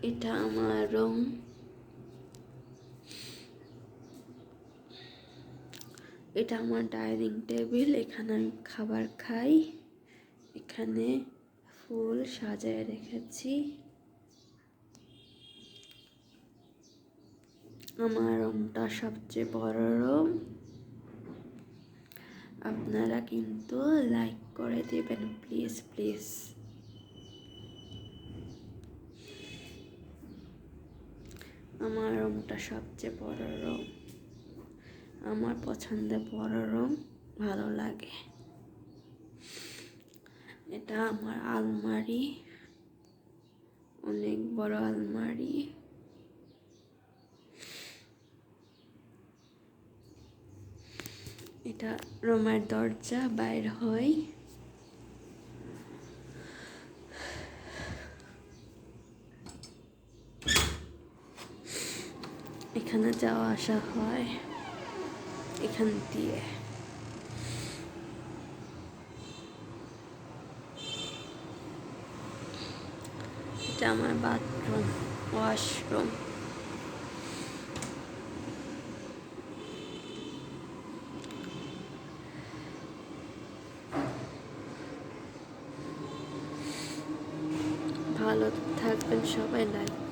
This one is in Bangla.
এটা আমার রুম। এটা আমার ডাইনিং টেবিল, এখানে আমি খাবার খাই। এখানে ফুল সাজায় রেখেছি। আমার রুমটা সবচেয়ে বড় রুম। আপনারা কিন্তু লাইক করে দেবেন প্লিজ প্লিজ। আমার রুমটা সবচেয়ে বড় রুম। আমার পছন্দের বড় রুম ভালো লাগে। এটা আমার আলমারি, অনেক বড় আলমারি। এটা রুমের দরজা, বাইর হয়। এখানে যাওয়া আসা হয় এখান দিয়ে। এটা আমার বাথরুম, ওয়াশরুম। ভালো থাকবেন সবাই, লাইক